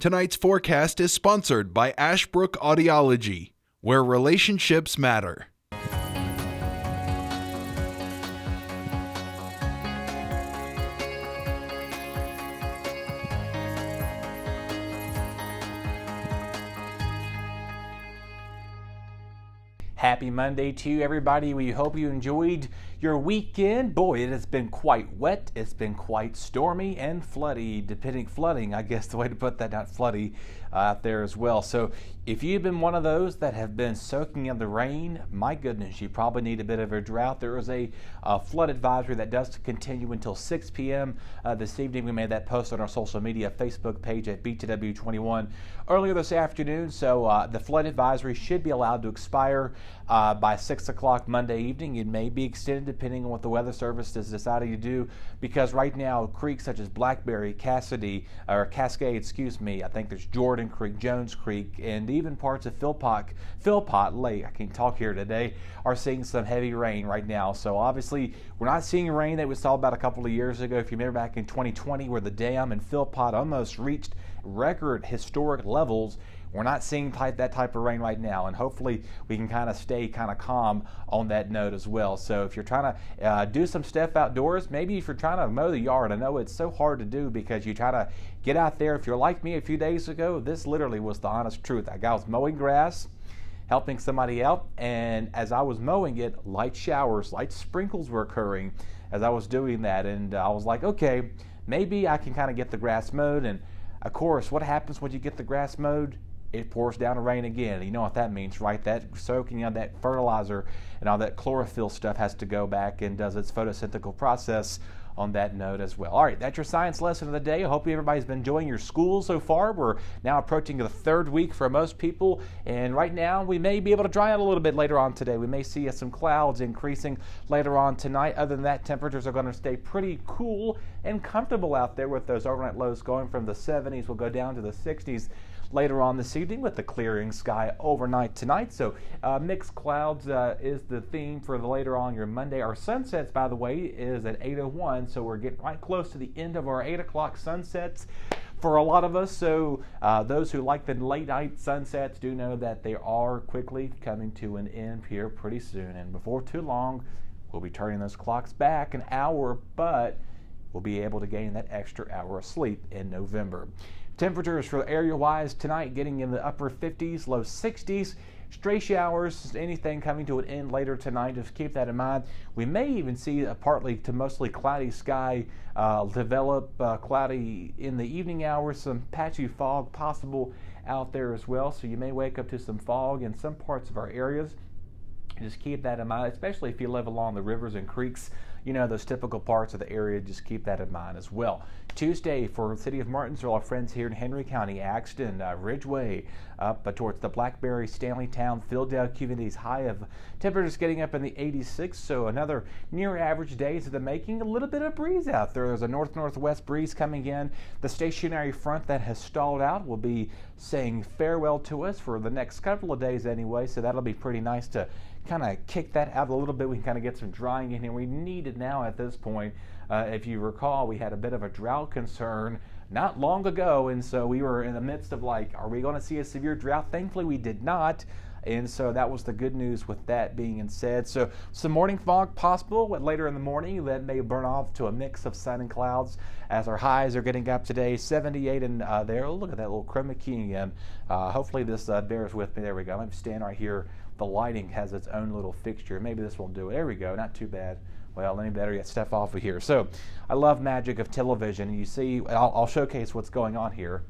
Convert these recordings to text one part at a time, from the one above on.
Tonight's forecast is sponsored by Ashbrook Audiology, where relationships matter. Happy Monday to you, everybody. We hope you enjoyed your weekend. Boy, it has been quite wet. It's been quite stormy and flooding, I guess the way to put that, not floody, out there as well. So if you've been one of those that have been soaking in the rain, my goodness, you probably need a bit of a drought. There is a flood advisory that does continue until 6 p.m. This evening. We made that post on our social media Facebook page at BTW21 earlier this afternoon. So the flood advisory should be allowed to expire by 6 o'clock Monday evening. It may be extended depending on what the Weather Service is deciding to do, because right now creeks such as Blackberry, Cascade, I think there's Jordan Creek, Jones Creek, and even parts of Philpott Lake, I can't talk here today, are seeing some heavy rain right now. So obviously we're not seeing rain that we saw about a couple of years ago. If you remember back in 2020 where the dam in Philpott almost reached record historic levels, we're not seeing that type of rain right now, and hopefully we can kind of stay kind of calm on that note as well. So if you're trying to do some stuff outdoors, maybe if you're trying to mow the yard, I know it's so hard to do because you try to get out there. If you're like me a few days ago, this literally was the honest truth. I was mowing grass, helping somebody out, and as I was mowing it, light showers, light sprinkles were occurring as I was doing that, and I was like, okay, maybe I can kind of get the grass mowed. And of course, what happens when you get the grass mowed? It pours down the rain again. You know what that means, right? That soaking of that fertilizer and all that chlorophyll stuff has to go back and does its photosynthetic process on that note as well. All right, that's your science lesson of the day. I hope everybody's been enjoying your school so far. We're now approaching the third week for most people, and right now we may be able to dry out a little bit later on today. We may see some clouds increasing later on tonight. Other than that, temperatures are going to stay pretty cool and comfortable out there, with those overnight lows going from the 70s. We'll go down to the 60s later on this evening with the clearing sky overnight tonight. So mixed clouds is the theme for the later on your Monday. Our sunsets, by the way, is at 8:01, so we're getting right close to the end of our 8 o'clock sunsets for a lot of us. So those who like the late night sunsets do know that they are quickly coming to an end here pretty soon, and before too long we'll be turning those clocks back an hour, but we'll be able to gain that extra hour of sleep in November. Temperatures for area-wise tonight getting in the upper 50s, low 60s. Stray showers, anything coming to an end later tonight. Just keep that in mind. We may even see a partly to mostly cloudy sky develop cloudy in the evening hours. Some patchy fog possible out there as well. So you may wake up to some fog in some parts of our areas. Just keep that in mind, especially if you live along the rivers and creeks. You know, those typical parts of the area, just keep that in mind as well. Tuesday for the city of Martinsville, our friends here in Henry County, Axton, Ridgeway, up towards the Blackberry, Stanleytown, Fieldale communities, high of temperatures getting up in the 86. So another near average days of the making. A little bit of breeze out there. There's a north-northwest breeze coming in. The stationary front that has stalled out will be saying farewell to us for the next couple of days anyway. So that'll be pretty nice to kind of kick that out a little bit. We can kind of get some drying in here. We need it now at this point. If you recall, we had a bit of a drought concern not long ago, and so we were in the midst of like, are we going to see a severe drought? Thankfully, we did not. And so that was the good news with that being said. So some morning fog possible later in the morning that may burn off to a mix of sun and clouds as our highs are getting up today, 78 and there. Oh, look at that little chroma key again. Hopefully this bears with me. There we go. I'm standing right here. The lighting has its own little fixture. Maybe this will do it. There we go. Not too bad. Well, let me better get stuff off of here. So I love magic of television. You see, I'll showcase what's going on here.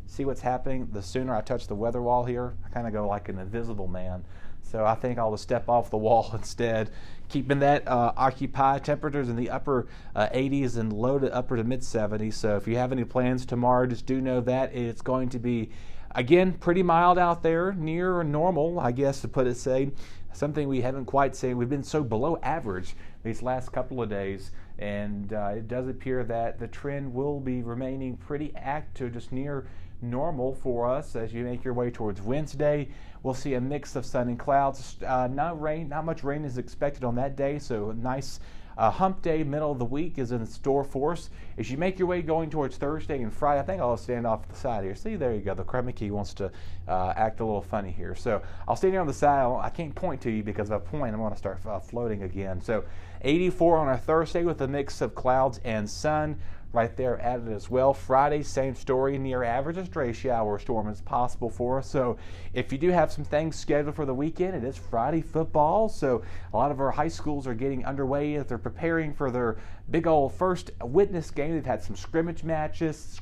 See what's happening? The sooner I touch the weather wall here, I kind of go like an invisible man. So I think I'll just step off the wall instead, keeping that occupied. Temperatures in the upper 80s and low to upper to mid 70s. So if you have any plans tomorrow, just do know that it's going to be, again, pretty mild out there, near normal, I guess to put it say. Something we haven't quite seen. We've been so below average these last couple of days, and it does appear that the trend will be remaining pretty active, just near normal for us as you make your way towards Wednesday. We'll see a mix of sun and clouds. Not much rain is expected on that day, so a nice hump day, middle of the week is in store for us. As you make your way going towards Thursday and Friday, I think I'll stand off the side here. See, there you go. The Chroma Key wants to act a little funny here. So I'll stand here on the side. I can't point to you because if I point, I'm going to start floating again. So 84 on our Thursday with a mix of clouds and sun. Right there added as well. Friday, same story, near average. A stray shower or storm is possible for us. So if you do have some things scheduled for the weekend, it is Friday football. So a lot of our high schools are getting underway as they're preparing for their big old first witness game. They've had some scrimmage matches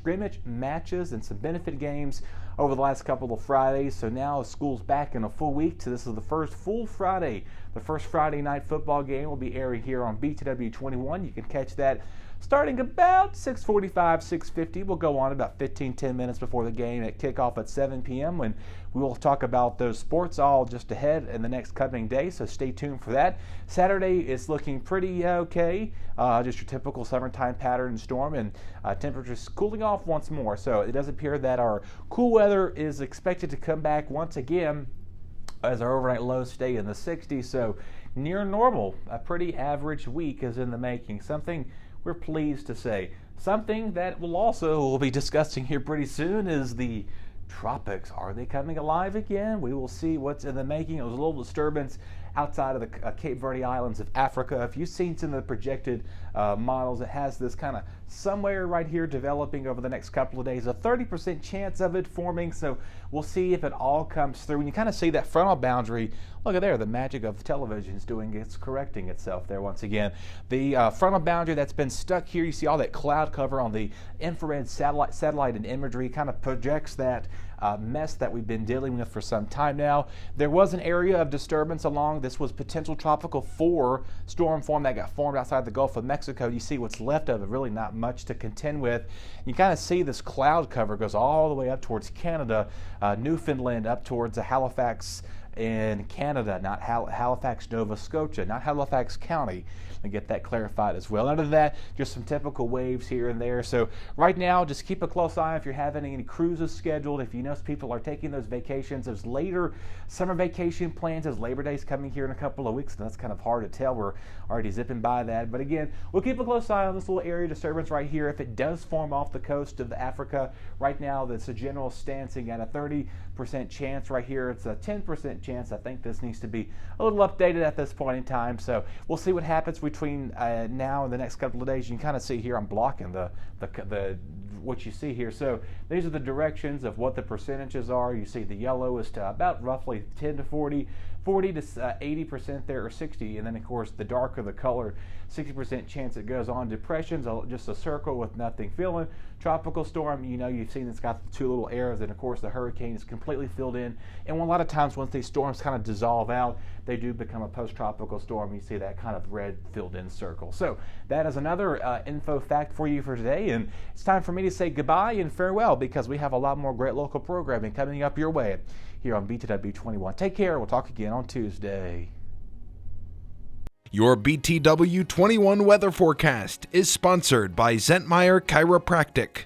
and some benefit games over the last couple of Fridays. So now school's back in a full week. So this is the first full Friday. The first Friday night football game will be airing here on BTW21. You can catch that starting about 6:45, 6:50. We'll go on about 10 minutes before the game at kickoff at 7 p.m. when we will talk about those sports all just ahead in the next coming days, so stay tuned for that. Saturday is looking pretty okay, just your typical summertime pattern storm, and temperatures cooling off once more. So it does appear that our cool weather is expected to come back once again as our overnight lows stay in the 60s. So near normal, a pretty average week is in the making. Something we're pleased to say. Something that we'll be discussing here pretty soon is the tropics. Are they coming alive again? We will see what's in the making. It was a little disturbance outside of the Cape Verde Islands of Africa. If you've seen some of the projected models, it has this kind of somewhere right here developing over the next couple of days, a 30% chance of it forming. So we'll see if it all comes through. When you kind of see that frontal boundary, look at there, the magic of television is correcting itself there once again. The frontal boundary that's been stuck here, you see all that cloud cover on the infrared satellite and imagery kind of projects that mess that we've been dealing with for some time now. There was an area of disturbance along. This was potential tropical 4 storm form that got formed outside the Gulf of Mexico. You see what's left of it, really not much to contend with. You kind of see this cloud cover goes all the way up towards Canada, Newfoundland, up towards Halifax in Canada, not Halifax, Nova Scotia, not Halifax County. And get that clarified as well. Other than that, just some typical waves here and there. So right now, just keep a close eye if you're having any cruises scheduled. If you know people are taking those vacations, there's later summer vacation plans as Labor Day's coming here in a couple of weeks, and that's kind of hard to tell. We're already zipping by that. But again, we'll keep a close eye on this little area disturbance right here. If it does form off the coast of Africa, right now that's a general stancing at a 30% chance right here. It's a 10% chance. I think this needs to be a little updated at this point in time. So we'll see what happens between now and the next couple of days. You can kind of see here I'm blocking the what you see here. So these are the directions of what the percentages are. You see the yellow is to about roughly 10 to 40 to 80% there, or 60, and then of course the darker the color, 60% chance it goes on. Depressions, just a circle with nothing filling. Tropical storm, you've seen it's got the 2 little arrows, and of course the hurricane is completely filled in. And a lot of times once these storms kind of dissolve out, they do become a post-tropical storm. You see that kind of red filled in circle. So that is another info fact for you for today, and it's time for me to say goodbye and farewell, because we have a lot more great local programming coming up your way here on BTW21. Take care. We'll talk again on Tuesday. Your BTW21 weather forecast is sponsored by Zentmeyer Chiropractic.